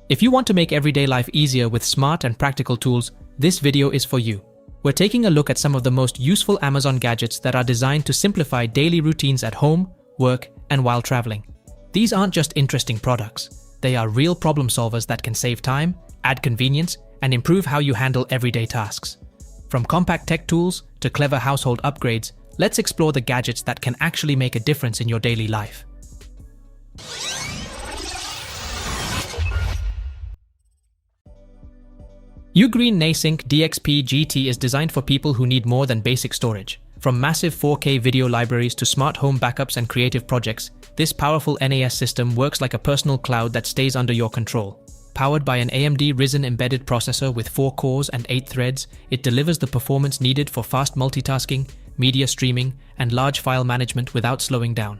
If you want to make everyday life easier with smart and practical tools, this video is for you. We're taking a look at some of the most useful Amazon gadgets that are designed to simplify daily routines at home, work, and while traveling. These aren't just interesting products. They are real problem solvers that can save time, add convenience, and improve how you handle everyday tasks. From compact tech tools to clever household upgrades, let's explore the gadgets that can actually make a difference in your daily life. UGREEN NASync DXP GT is designed for people who need more than basic storage. From massive 4K video libraries to smart home backups and creative projects, this powerful NAS system works like a personal cloud that stays under your control. Powered by an AMD Ryzen embedded processor with 4 cores and 8 threads, it delivers the performance needed for fast multitasking, media streaming, and large file management without slowing down.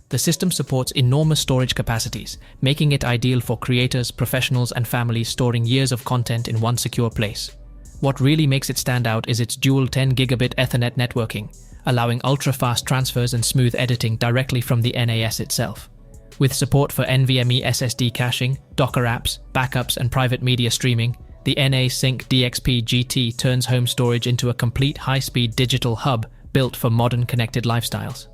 The system supports enormous storage capacities, making it ideal for creators, professionals, and families storing years of content in one secure place. What really makes it stand out is its dual 10 gigabit Ethernet networking, allowing ultra-fast transfers and smooth editing directly from the NAS itself. With support for NVMe SSD caching, Docker apps, backups, and private media streaming, the NASync DXP GT turns home storage into a complete high-speed digital hub built for modern connected lifestyles.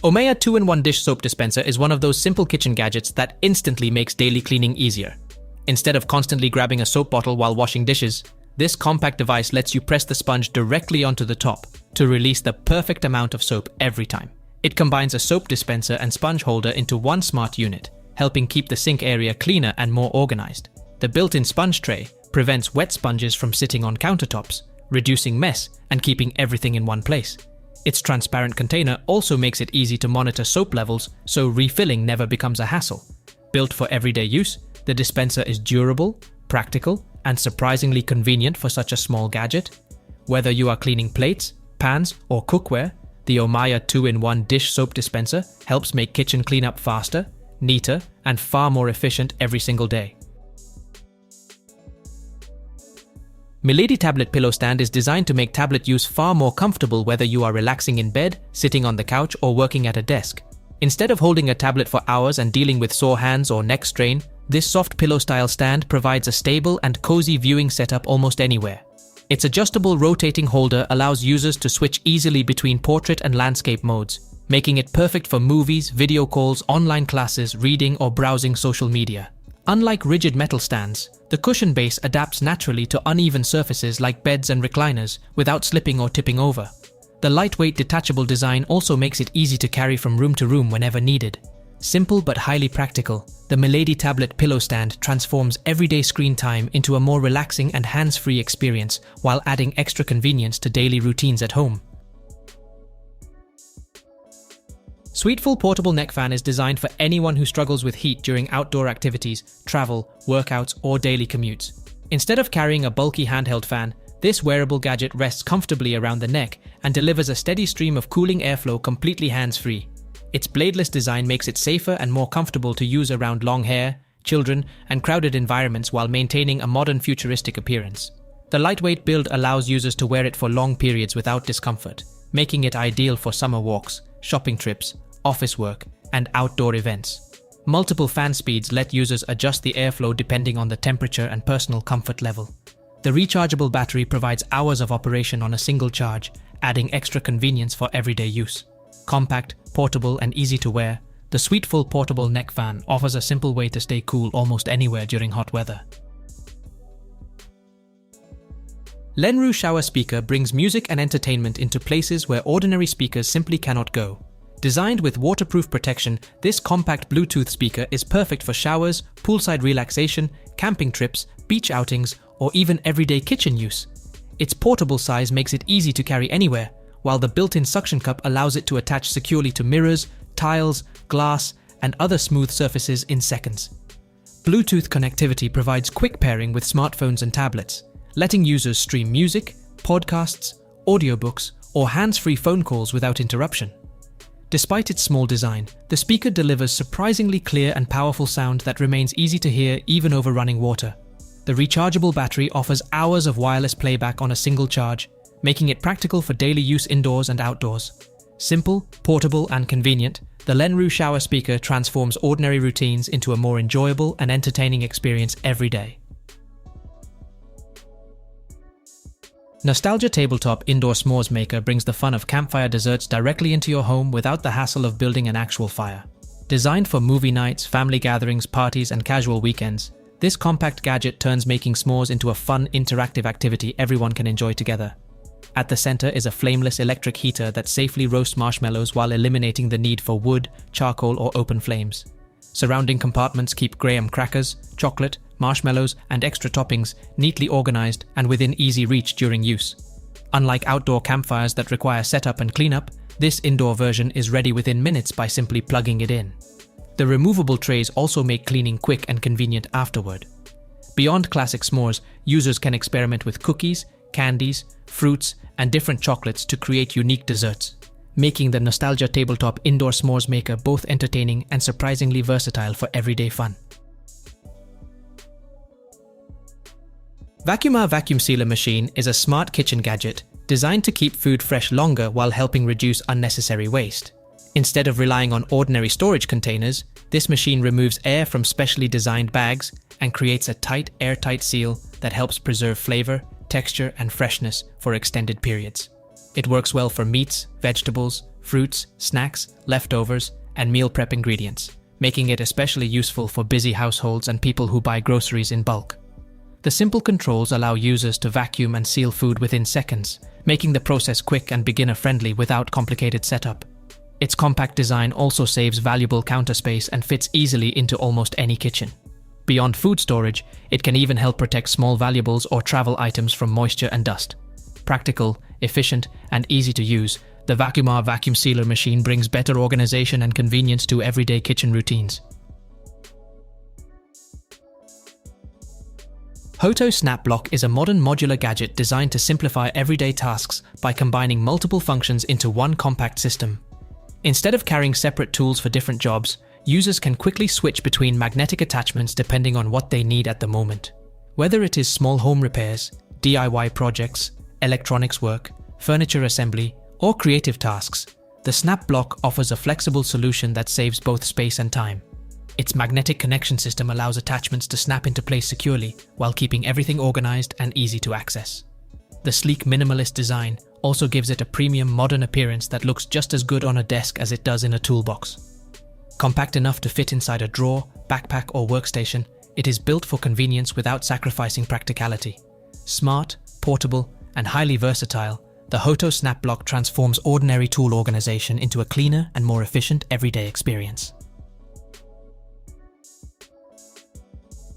OMAIA 2-in-1 dish soap dispenser is one of those simple kitchen gadgets that instantly makes daily cleaning easier. Instead of constantly grabbing a soap bottle while washing dishes, this compact device lets you press the sponge directly onto the top to release the perfect amount of soap every time. It combines a soap dispenser and sponge holder into one smart unit, helping keep the sink area cleaner and more organized. The built-in sponge tray prevents wet sponges from sitting on countertops, reducing mess and keeping everything in one place. Its transparent container also makes it easy to monitor soap levels, so refilling never becomes a hassle. Built for everyday use, the dispenser is durable, practical, and surprisingly convenient for such a small gadget. Whether you are cleaning plates, pans, or cookware, the OMAIA 2-in-1 dish soap dispenser helps make kitchen cleanup faster, neater, and far more efficient every single day. Miledi tablet pillow stand is designed to make tablet use far more comfortable whether you are relaxing in bed, sitting on the couch, or working at a desk. Instead of holding a tablet for hours and dealing with sore hands or neck strain, this soft pillow-style stand provides a stable and cozy viewing setup almost anywhere. Its adjustable rotating holder allows users to switch easily between portrait and landscape modes, making it perfect for movies, video calls, online classes, reading, or browsing social media. Unlike rigid metal stands, the cushion base adapts naturally to uneven surfaces like beds and recliners without slipping or tipping over. The lightweight detachable design also makes it easy to carry from room to room whenever needed. Simple but highly practical, the Miledi tablet pillow stand transforms everyday screen time into a more relaxing and hands-free experience while adding extra convenience to daily routines at home. SWEETFULL portable neck fan is designed for anyone who struggles with heat during outdoor activities, travel, workouts, or daily commutes. Instead of carrying a bulky handheld fan, this wearable gadget rests comfortably around the neck and delivers a steady stream of cooling airflow completely hands-free. Its bladeless design makes it safer and more comfortable to use around long hair, children, and crowded environments while maintaining a modern futuristic appearance. The lightweight build allows users to wear it for long periods without discomfort, making it ideal for summer walks, shopping trips, office work, and outdoor events. Multiple fan speeds let users adjust the airflow depending on the temperature and personal comfort level. The rechargeable battery provides hours of operation on a single charge, adding extra convenience for everyday use. Compact, portable, and easy to wear, the SWEETFULL portable neck fan offers a simple way to stay cool almost anywhere during hot weather. LENRUE shower speaker brings music and entertainment into places where ordinary speakers simply cannot go. Designed with waterproof protection, this compact Bluetooth speaker is perfect for showers, poolside relaxation, camping trips, beach outings, or even everyday kitchen use. Its portable size makes it easy to carry anywhere, while the built-in suction cup allows it to attach securely to mirrors, tiles, glass, and other smooth surfaces in seconds. Bluetooth connectivity provides quick pairing with smartphones and tablets, letting users stream music, podcasts, audiobooks, or hands-free phone calls without interruption. Despite its small design, the speaker delivers surprisingly clear and powerful sound that remains easy to hear even over running water. The rechargeable battery offers hours of wireless playback on a single charge, making it practical for daily use indoors and outdoors. Simple, portable, and convenient, the LENRUE shower speaker transforms ordinary routines into a more enjoyable and entertaining experience every day. Nostalgia Tabletop Indoor S'mores Maker brings the fun of campfire desserts directly into your home without the hassle of building an actual fire. Designed for movie nights, family gatherings, parties, and casual weekends, this compact gadget turns making s'mores into a fun, interactive activity everyone can enjoy together. At the center is a flameless electric heater that safely roasts marshmallows while eliminating the need for wood, charcoal, or open flames. Surrounding compartments keep graham crackers, chocolate, marshmallows, and extra toppings neatly organized and within easy reach during use. Unlike outdoor campfires that require setup and cleanup, this indoor version is ready within minutes by simply plugging it in. The removable trays also make cleaning quick and convenient afterward. Beyond classic s'mores, users can experiment with cookies, candies, fruits, and different chocolates to create unique desserts, making the Nostalgia Tabletop Indoor S'mores Maker both entertaining and surprisingly versatile for everyday fun. Vakumar Vacuum Sealer Machine is a smart kitchen gadget designed to keep food fresh longer while helping reduce unnecessary waste. Instead of relying on ordinary storage containers, this machine removes air from specially designed bags and creates a tight, airtight seal that helps preserve flavor, texture, and freshness for extended periods. It works well for meats, vegetables, fruits, snacks, leftovers, and meal prep ingredients, making it especially useful for busy households and people who buy groceries in bulk. The simple controls allow users to vacuum and seal food within seconds, making the process quick and beginner-friendly without complicated setup. Its compact design also saves valuable counter space and fits easily into almost any kitchen. Beyond food storage, it can even help protect small valuables or travel items from moisture and dust. Practical, efficient, and easy to use, the Vakumar Vacuum Sealer Machine brings better organization and convenience to everyday kitchen routines. HOTO SNAPBLOQ is a modern modular gadget designed to simplify everyday tasks by combining multiple functions into one compact system. Instead of carrying separate tools for different jobs, users can quickly switch between magnetic attachments depending on what they need at the moment. Whether it is small home repairs, DIY projects, electronics work, furniture assembly, or creative tasks, the SNAPBLOQ offers a flexible solution that saves both space and time. Its magnetic connection system allows attachments to snap into place securely while keeping everything organized and easy to access. The sleek minimalist design also gives it a premium modern appearance that looks just as good on a desk as it does in a toolbox. Compact enough to fit inside a drawer, backpack, or workstation, it is built for convenience without sacrificing practicality. Smart, portable, and highly versatile, the HOTO SNAPBLOQ transforms ordinary tool organization into a cleaner and more efficient everyday experience.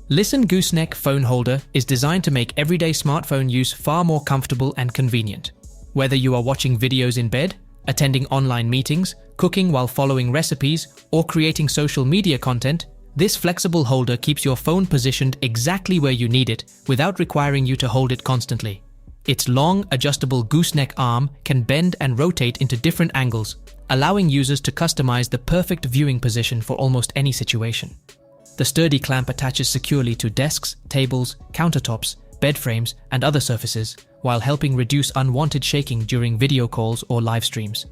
LISEN Gooseneck phone holder is designed to make everyday smartphone use far more comfortable and convenient. Whether you are watching videos in bed, attending online meetings, cooking while following recipes, or creating social media content, this flexible holder keeps your phone positioned exactly where you need it without requiring you to hold it constantly. Its long, adjustable gooseneck arm can bend and rotate into different angles, allowing users to customize the perfect viewing position for almost any situation. The sturdy clamp attaches securely to desks, tables, countertops, bed frames, and other surfaces, while helping reduce unwanted shaking during video calls or live streams.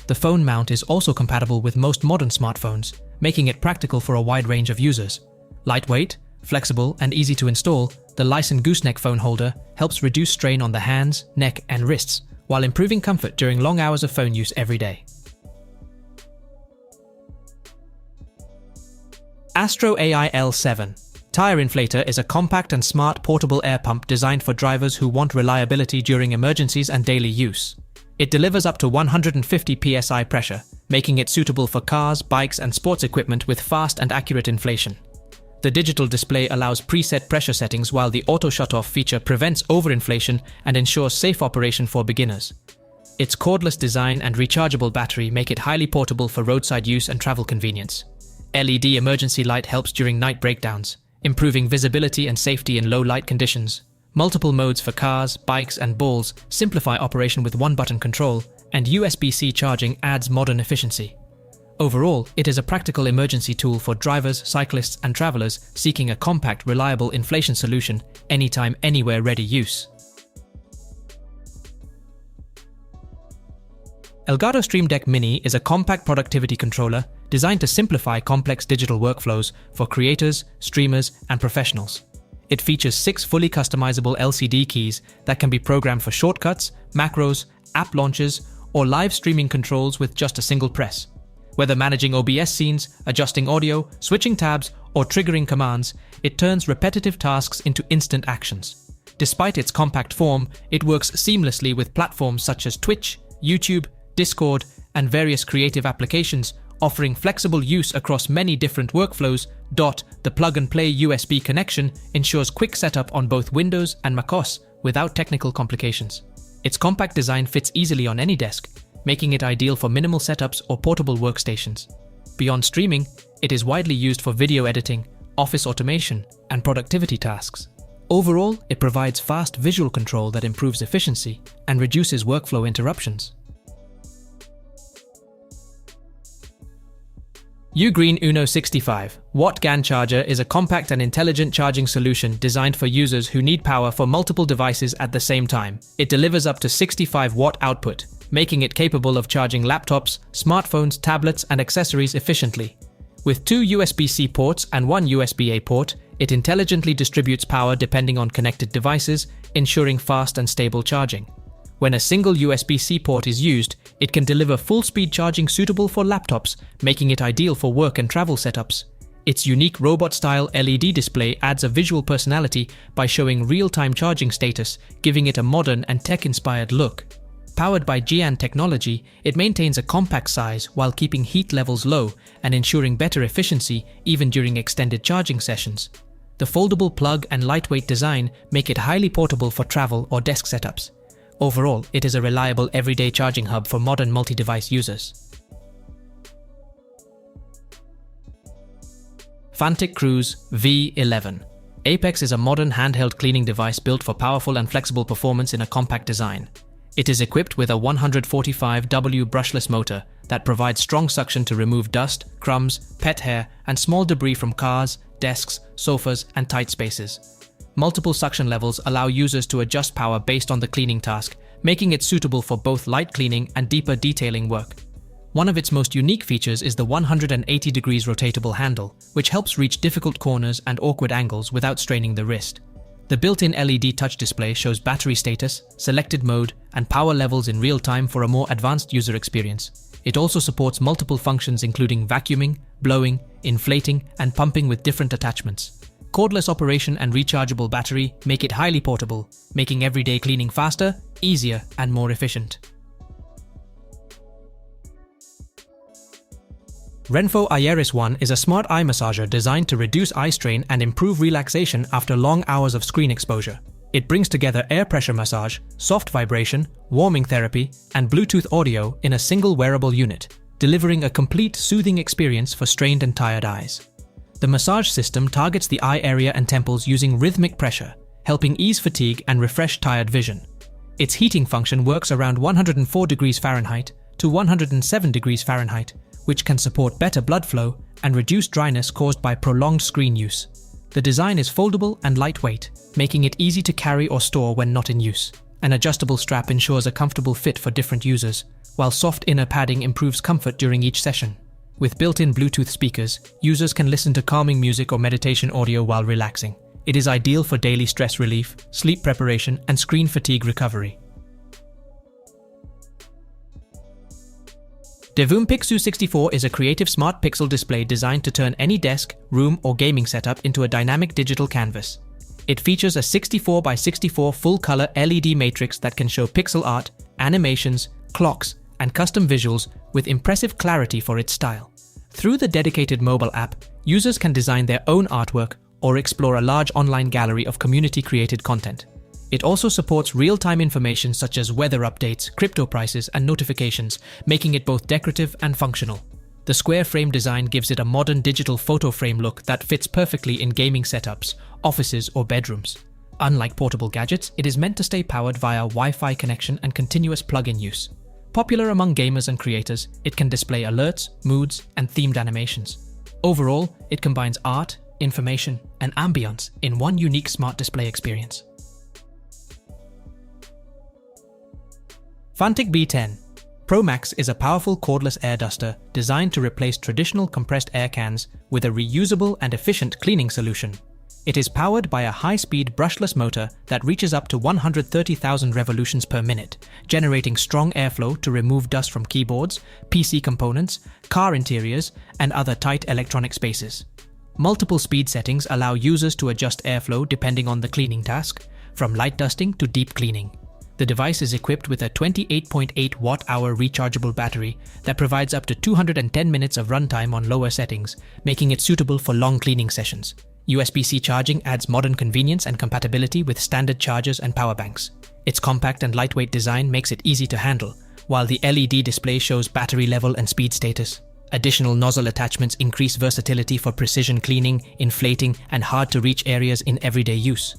The phone mount is also compatible with most modern smartphones, making it practical for a wide range of users. Lightweight, flexible, and easy to install, the LISEN Gooseneck phone holder helps reduce strain on the hands, neck, and wrists, while improving comfort during long hours of phone use every day. AstroAI L7 Tire Inflator is a compact and smart portable air pump designed for drivers who want reliability during emergencies and daily use. It delivers up to 150 psi pressure, making it suitable for cars, bikes, and sports equipment with fast and accurate inflation. The digital display allows preset pressure settings, while the auto shutoff feature prevents overinflation and ensures safe operation for beginners. Its cordless design and rechargeable battery make it highly portable for roadside use and travel convenience. LED emergency light helps during night breakdowns, improving visibility and safety in low light conditions. Multiple modes for cars, bikes, and balls simplify operation with one-button control, and USB-C charging adds modern efficiency. Overall, it is a practical emergency tool for drivers, cyclists, and travelers seeking a compact, reliable inflation solution anytime, anywhere ready use. Elgato Stream Deck Mini is a compact productivity controller designed to simplify complex digital workflows for creators, streamers, and professionals. It features 6 fully customizable LCD keys that can be programmed for shortcuts, macros, app launches, or live streaming controls with just a single press. Whether managing OBS scenes, adjusting audio, switching tabs, or triggering commands, it turns repetitive tasks into instant actions. Despite its compact form, it works seamlessly with platforms such as Twitch, YouTube, Discord, and various creative applications, offering flexible use across many different workflows. The plug-and-play USB connection ensures quick setup on both Windows and macOS without technical complications. Its compact design fits easily on any desk, making it ideal for minimal setups or portable workstations. Beyond streaming, it is widely used for video editing, office automation, and productivity tasks. Overall, it provides fast visual control that improves efficiency and reduces workflow interruptions. UGREEN Uno 65-watt GAN charger is a compact and intelligent charging solution designed for users who need power for multiple devices at the same time. It delivers up to 65-watt output, making it capable of charging laptops, smartphones, tablets, and accessories efficiently. With 2 USB-C ports and 1 USB-A port, it intelligently distributes power depending on connected devices, ensuring fast and stable charging. When a single USB-C port is used, it can deliver full-speed charging suitable for laptops, making it ideal for work and travel setups. Its unique robot-style LED display adds a visual personality by showing real-time charging status, giving it a modern and tech-inspired look. Powered by GaN technology, it maintains a compact size while keeping heat levels low and ensuring better efficiency even during extended charging sessions. The foldable plug and lightweight design make it highly portable for travel or desk setups. Overall, it is a reliable everyday charging hub for modern multi-device users. Fanttik V11. Apex is a modern handheld cleaning device built for powerful and flexible performance in a compact design. It is equipped with a 145W brushless motor that provides strong suction to remove dust, crumbs, pet hair, and small debris from cars, desks, sofas, and tight spaces. Multiple suction levels allow users to adjust power based on the cleaning task, making it suitable for both light cleaning and deeper detailing work. One of its most unique features is the 180 degrees rotatable handle, which helps reach difficult corners and awkward angles without straining the wrist. The built-in LED touch display shows battery status, selected mode, and power levels in real time for a more advanced user experience. It also supports multiple functions including vacuuming, blowing, inflating, and pumping with different attachments. Cordless operation and rechargeable battery make it highly portable, making everyday cleaning faster, easier, and more efficient. RENPHO Eyeris 1 is a smart eye massager designed to reduce eye strain and improve relaxation after long hours of screen exposure. It brings together air pressure massage, soft vibration, warming therapy, and Bluetooth audio in a single wearable unit, delivering a complete soothing experience for strained and tired eyes. The massage system targets the eye area and temples using rhythmic pressure, helping ease fatigue and refresh tired vision. Its heating function works around 104 degrees Fahrenheit to 107 degrees Fahrenheit, which can support better blood flow and reduce dryness caused by prolonged screen use. The design is foldable and lightweight, making it easy to carry or store when not in use. An adjustable strap ensures a comfortable fit for different users, while soft inner padding improves comfort during each session. With built-in Bluetooth speakers, users can listen to calming music or meditation audio while relaxing. It is ideal for daily stress relief, sleep preparation, and screen fatigue recovery. Divoom Pixoo-64 is a creative smart pixel display designed to turn any desk, room, or gaming setup into a dynamic digital canvas. It features a 64 by 64 full-color LED matrix that can show pixel art, animations, clocks, and custom visuals with impressive clarity for its style. Through the dedicated mobile app, users can design their own artwork or explore a large online gallery of community-created content. It also supports real-time information such as weather updates, crypto prices, and notifications, making it both decorative and functional. The square frame design gives it a modern digital photo frame look that fits perfectly in gaming setups, offices, or bedrooms. Unlike portable gadgets, it is meant to stay powered via Wi-Fi connection and continuous plug-in use. Popular among gamers and creators, it can display alerts, moods, and themed animations. Overall, it combines art, information, and ambience in one unique smart display experience. Fanttik B10. Pro Max is a powerful cordless air duster designed to replace traditional compressed air cans with a reusable and efficient cleaning solution. It is powered by a high-speed brushless motor that reaches up to 130,000 revolutions per minute, generating strong airflow to remove dust from keyboards, PC components, car interiors, and other tight electronic spaces. Multiple speed settings allow users to adjust airflow depending on the cleaning task, from light dusting to deep cleaning. The device is equipped with a 28.8 watt-hour rechargeable battery that provides up to 210 minutes of runtime on lower settings, making it suitable for long cleaning sessions. USB-C charging adds modern convenience and compatibility with standard chargers and power banks. Its compact and lightweight design makes it easy to handle, while the LED display shows battery level and speed status. Additional nozzle attachments increase versatility for precision cleaning, inflating, and hard-to-reach areas in everyday use.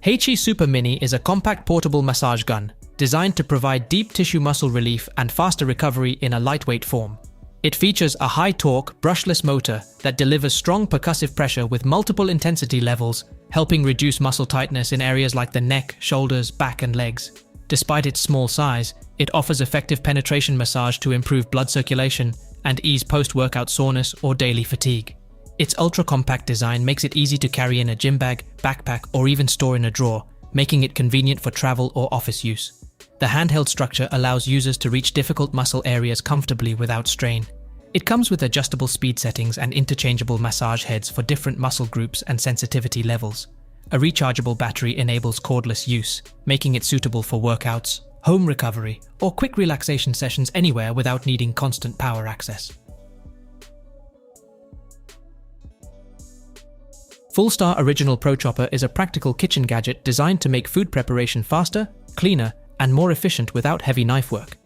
HEYCHY Super Mini is a compact portable massage gun, designed to provide deep tissue muscle relief and faster recovery in a lightweight form. It features a high-torque, brushless motor that delivers strong percussive pressure with multiple intensity levels, helping reduce muscle tightness in areas like the neck, shoulders, back, and legs. Despite its small size, it offers effective penetration massage to improve blood circulation and ease post-workout soreness or daily fatigue. Its ultra-compact design makes it easy to carry in a gym bag, backpack, or even store in a drawer, making it convenient for travel or office use. The handheld structure allows users to reach difficult muscle areas comfortably without strain. It comes with adjustable speed settings and interchangeable massage heads for different muscle groups and sensitivity levels. A rechargeable battery enables cordless use, making it suitable for workouts, home recovery, or quick relaxation sessions anywhere without needing constant power access. Fullstar Original Pro Chopper is a practical kitchen gadget designed to make food preparation faster, cleaner, and more efficient without heavy knife work.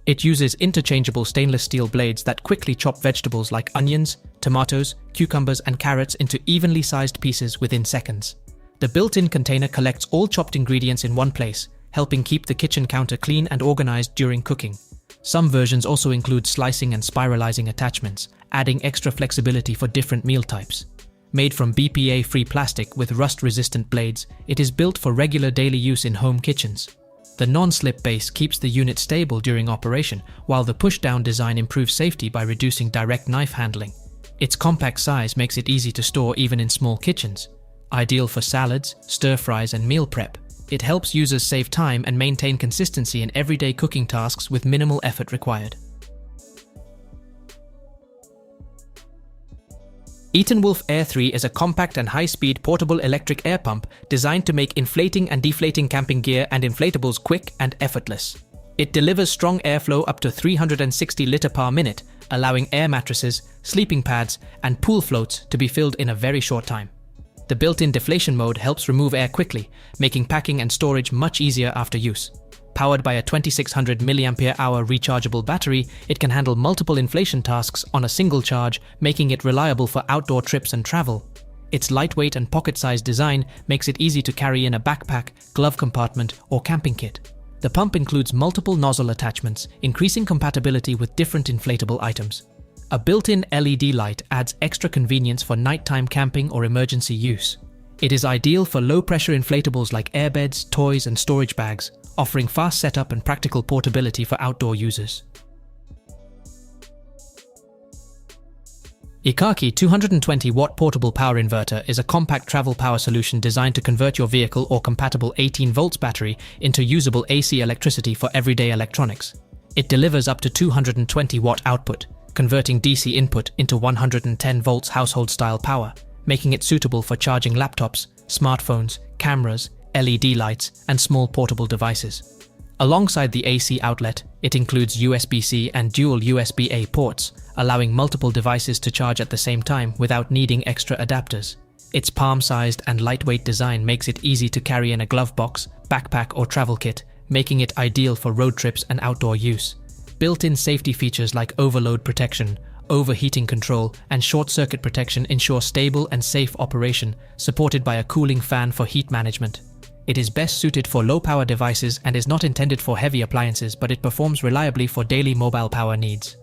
It uses interchangeable stainless steel blades that quickly chop vegetables like onions, tomatoes, cucumbers, and carrots into evenly sized pieces within seconds. The built-in container collects all chopped ingredients in one place, helping keep the kitchen counter clean and organized during cooking. Some versions also include slicing and spiralizing attachments, adding extra flexibility for different meal types. Made from BPA-free plastic with rust-resistant blades, it is built for regular daily use in home kitchens. The non-slip base keeps the unit stable during operation, while the push-down design improves safety by reducing direct knife handling. Its compact size makes it easy to store even in small kitchens. Ideal for salads, stir-fries, and meal prep, it helps users save time and maintain consistency in everyday cooking tasks with minimal effort required. ETENWOLF Air 3 is a compact and high-speed portable electric air pump designed to make inflating and deflating camping gear and inflatables quick and effortless. It delivers strong airflow up to 360 liters per minute, allowing air mattresses, sleeping pads, and pool floats to be filled in a very short time. The built-in deflation mode helps remove air quickly, making packing and storage much easier after use. Powered by a 2600 mAh rechargeable battery, it can handle multiple inflation tasks on a single charge, making it reliable for outdoor trips and travel. Its lightweight and pocket-sized design makes it easy to carry in a backpack, glove compartment, or camping kit. The pump includes multiple nozzle attachments, increasing compatibility with different inflatable items. A built-in LED light adds extra convenience for nighttime camping or emergency use. It is ideal for low-pressure inflatables like airbeds, toys, and storage bags, offering fast setup and practical portability for outdoor users. Ecarke 220-watt portable power inverter is a compact travel power solution designed to convert your vehicle or compatible 18 volts battery into usable AC electricity for everyday electronics. It delivers up to 220 watt output, converting DC input into 110 volts household-style power, making it suitable for charging laptops, smartphones, cameras, LED lights, and small portable devices. Alongside the AC outlet, it includes USB-C and dual USB-A ports, allowing multiple devices to charge at the same time without needing extra adapters. Its palm-sized and lightweight design makes it easy to carry in a glove box, backpack, or travel kit, making it ideal for road trips and outdoor use. Built-in safety features like overload protection, overheating control, and short-circuit protection ensure stable and safe operation, supported by a cooling fan for heat management. It is best suited for low-power devices and is not intended for heavy appliances, but it performs reliably for daily mobile power needs.